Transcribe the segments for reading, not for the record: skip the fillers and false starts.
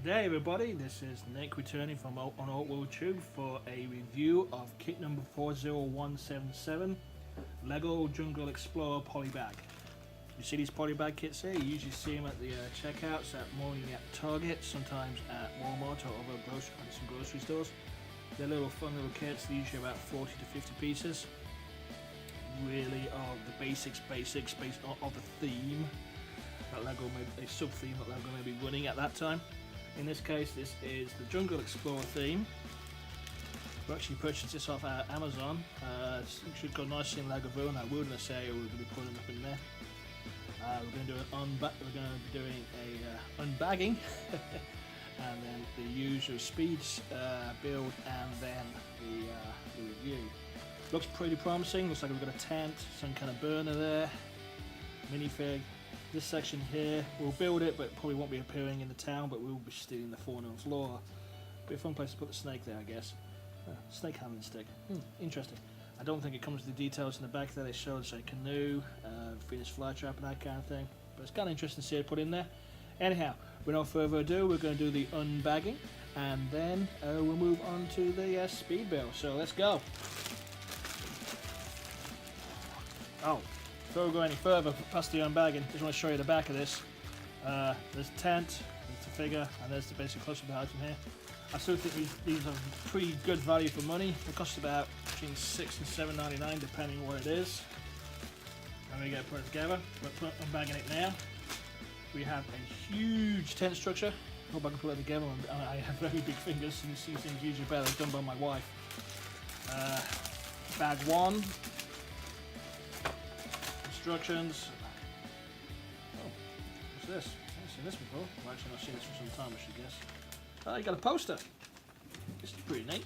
Good day everybody, this is Nick returning from on Oatworld Tube for a review of kit number 40177 Lego Jungle Explorer polybag. You see these polybag kits here, you usually see them at the checkouts, mainly at Target, sometimes at Walmart or other some grocery stores. They're little fun little kits, they're usually about 40 to 50 pieces. Really are the basics based of the theme that Lego made, a sub-theme that Lego may be running at that time. In this case, this is the Jungle Explorer theme. We actually purchased this off Amazon. It should go nicely in Lagavulin, in that wilderness area we're going to be putting up in there. We're going to be doing a unbagging, and then the usual speeds build, and then the review. Looks pretty promising. Looks like we've got a tent, some kind of burner there, minifig. This section here, we'll build it, but probably won't be appearing in the town, but we'll be stealing the fauna and flora. Be a fun place to put the snake there, I guess. Snake handling stick. Interesting. I don't think it comes with the details in the back there. They show us a canoe, Venus flytrap and that kind of thing. But it's kind of interesting to see it put in there. Anyhow, with no further ado, we're going to do the unbagging, and then we'll move on to the speed build. So let's go. Oh. Before we go any further past the unbagging, I just want to show you the back of this. There's a tent, there's the figure, and there's the basic close-up behind from here. I still think these are pretty good value for money. They cost about between $6 and $7.99 depending on what it is. And we get put it together. We're unbagging it now. We have a huge tent structure. I hope I can put it together. I have very big fingers, and you see things usually better done by my wife. Bag one. Instructions. Oh, what's this? I haven't seen this before. Well, actually, I've seen this for some time, I should guess. Oh, you got a poster. This is pretty neat.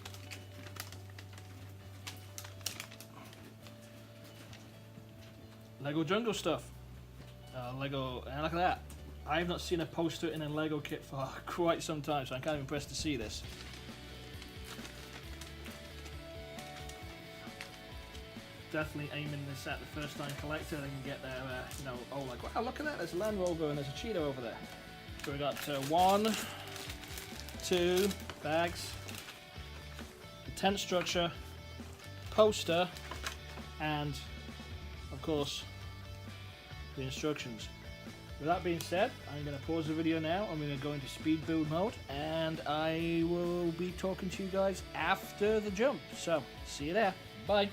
Lego Jungle stuff. Lego, and look at that. I have not seen a poster in a Lego kit for quite some time, so I'm kind of impressed to see this. Definitely aiming this at the first time collector. They can get their, oh, like, wow, look at that, there's a Land Rover and there's a Cheetah over there. So we got 1, 2 bags, the tent structure, poster, and of course the instructions. With that being said, I'm going to pause the video now. I'm going to go into speed build mode, and I will be talking to you guys after the jump. So, see you there. Bye.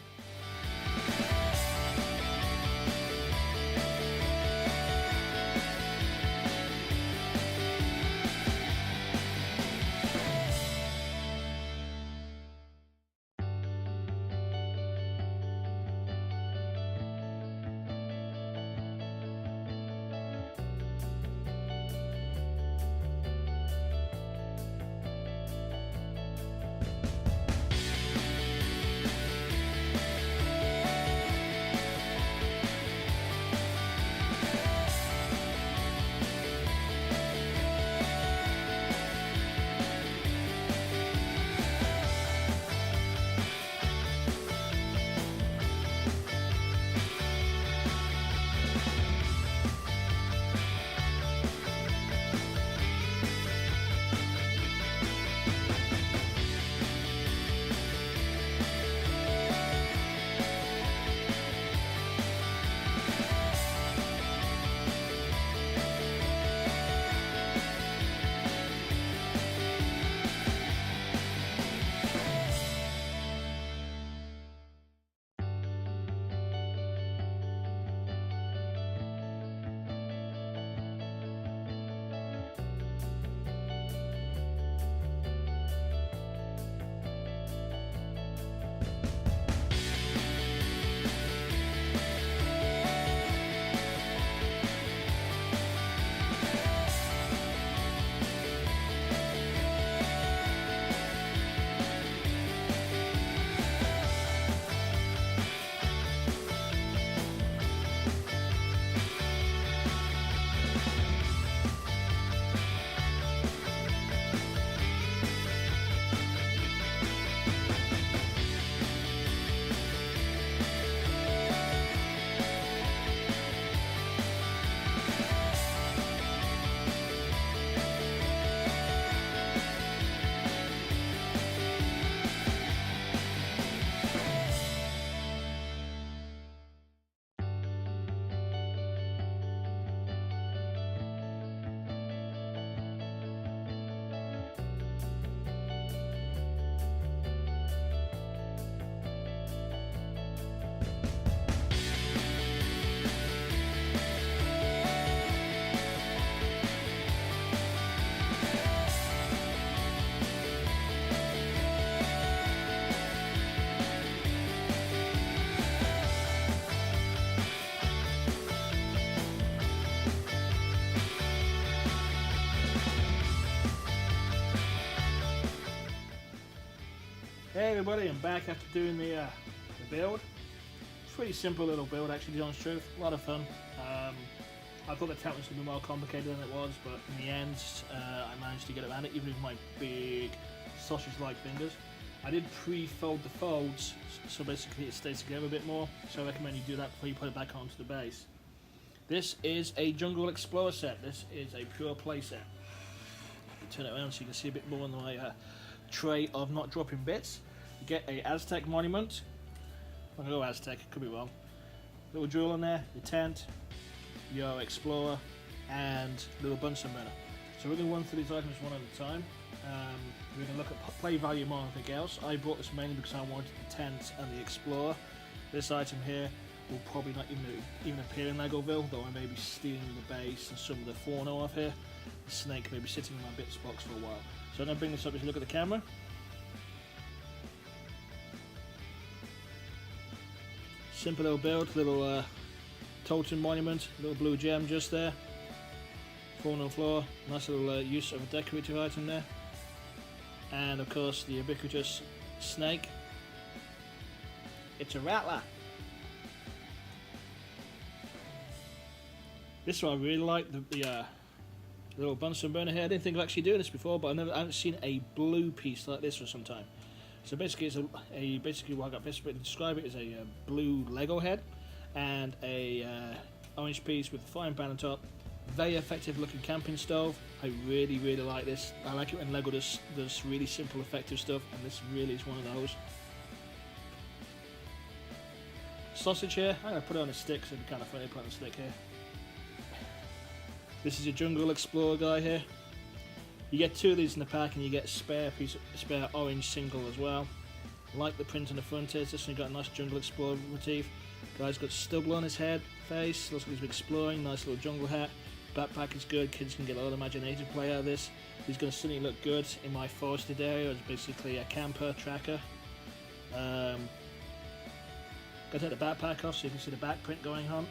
Hey everybody, I'm back after doing the build. Pretty simple little build actually, to be honest truth. A lot of fun. I thought the tent was going to be more complicated than it was, but in the end I managed to get around it even with my big sausage-like fingers. I did pre-fold the folds, so basically it stays together a bit more, so I recommend you do that before you put it back onto the base. This is a Jungle Explorer set. This is a pure play set. Turn it around so you can see a bit more on my tray of not dropping bits. You get a Aztec monument. I'm gonna go Aztec, could be wrong. Little jewel in there, your tent, your explorer, and little Bunsen burner. So we're gonna run through these items one at a time. We're gonna look at play value more than anything else. I bought this mainly because I wanted the tent and the explorer. This item here will probably not even appear in Legoville, though I may be stealing the base and some of the fauna off here. The snake may be sitting in my bits box for a while. So I'm going to bring this up as you look at the camera. Simple little build, little totem monument, little blue gem just there. Fauna on floor, nice little use of a decorative item there. And of course the ubiquitous snake. It's a rattler. This one I really like, the little Bunsen burner here. I didn't think of actually doing this before, but I haven't seen a blue piece like this for some time. So basically, it's basically what I got best way to describe it is a blue Lego head and a orange piece with a frying pan on top. Very effective looking camping stove. I really like this. I like it when Lego does really simple effective stuff, and this really is one of those. Sausage here. I'm gonna put it on a stick, so it'd be kind of funny to put it on a stick here. This is your Jungle Explorer guy here. You get two of these in the pack, and you get a spare orange single as well. I like the print on the front here. This one got a nice Jungle Explorer motif. Guy's got stubble on his head, face. Looks like he's been exploring. Nice little jungle hat. Backpack is good. Kids can get a lot of imaginative play out of this. He's going to certainly look good in my forested area. It's basically a camper tracker. Got to take the backpack off so you can see the back print going on.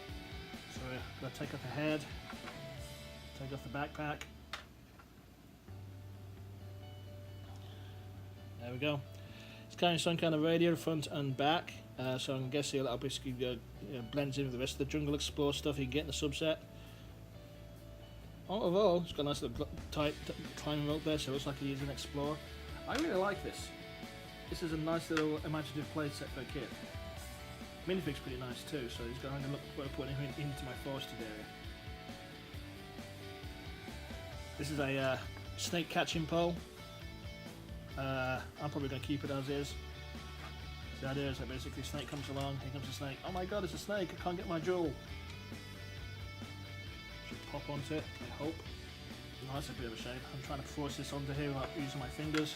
So I've got to take off the head. Take off the backpack. There we go. It's carrying some kind of radio front and back, so I'm guessing that'll basically blends in with the rest of the Jungle Explorer stuff you can get in the subset. Overall, it's got a nice little tight climbing rope there, so it looks like he's an explorer. I really like this. This is a nice little imaginative play set for a kid. Minifig's pretty nice too, so I'm going to look forward to putting him into my forested area. This is a snake catching pole. I'm probably going to keep it as is. The idea is that basically a snake comes along, here comes a snake. Oh my god, it's a snake, I can't get my jewel. Should pop onto it, I hope. Oh, that's a bit of a shame. I'm trying to force this onto here without using my fingers.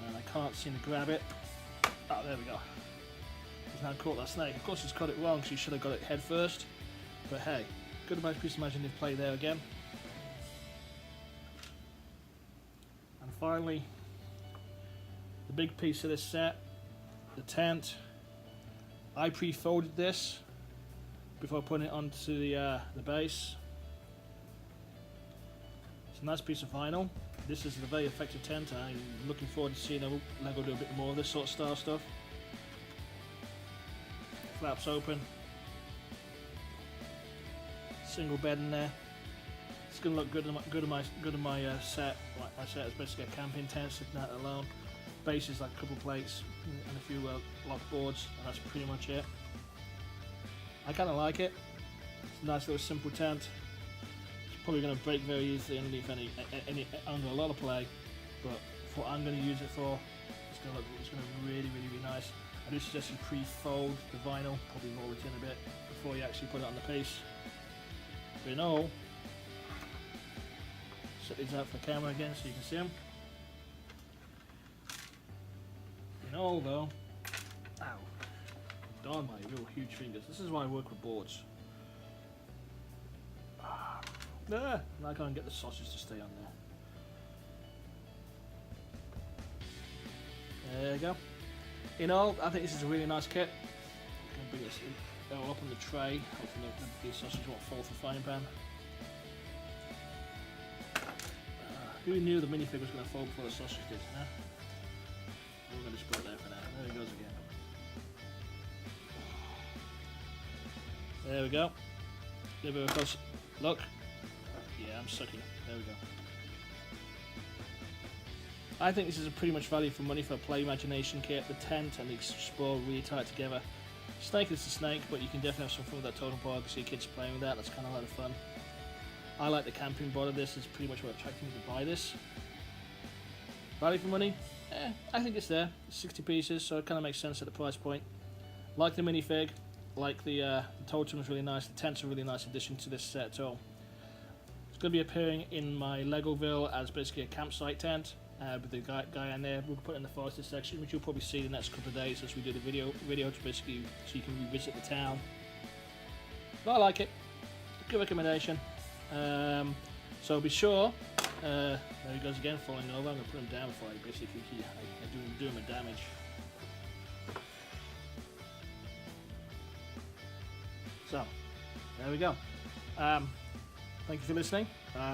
And I can't seem to grab it. Oh, there we go. He's now caught that snake. Of course he's caught it wrong, because he should have got it head first. But hey, good piece of imaginative play there again. And finally, the big piece of this set, the tent. I pre-folded this before putting it onto the base. It's a nice piece of vinyl. This is a very effective tent. I'm looking forward to seeing Lego do a bit more of this sort of style stuff. Flaps open. Single bed in there. It's going to look good in my set. My set is basically a camping tent sitting out alone. Base is like a couple plates and a few lock boards, and that's pretty much it. I kind of like it. It's a nice little simple tent. It's probably going to break very easily underneath under a lot of play, but for what I'm going to use it for, it's going to really be nice. I do suggest you pre-fold the vinyl, probably roll it in a bit before you actually put it on the piece. But in all, set these out for the camera again so you can see them. In all though, ow, darn my real huge fingers. This is why I work with boards. Now I can't get the sausage to stay on there. There you go. In all, I think this is a really nice kit. I'm going to bring this all up on the tray. Hopefully the sausage won't fall off the frying pan. Who knew the minifig was going to fall before the sausage did, huh? just put it there for now. There he goes again. There we go. A little bit of close look. Yeah, I'm sucky. There we go. I think this is a pretty much value for money for a Play Imagination kit. The tent and the Explorer really tied together. Snake is the snake, but you can definitely have some fun with that totem pole. I can see kids playing with that. That's kind of a lot of fun. I like the camping board of this. It's pretty much what attracted me to buy this. Value for money? I think it's there. It's 60 pieces, so it kind of makes sense at the price point. Like the minifig. Like the totem is really nice. The tent's a really nice addition to this set at all. It's going to be appearing in my Legoville as basically a campsite tent. With the guy in there, we'll put it in the Foresters section, which you'll probably see the next couple of days as we do the video to basically so you can revisit the town. But I like it. Good recommendation. So be sure. There he goes again, falling over. I'm going to put him down before I basically do him a damage. So there we go. Thank you for listening.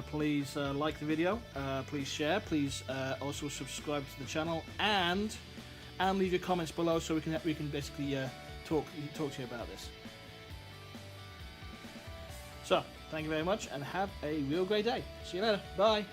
Please like the video. Please share. Please also subscribe to the channel and leave your comments below so we can basically talk to you about this. So thank you very much and have a real great day. See you later. Bye.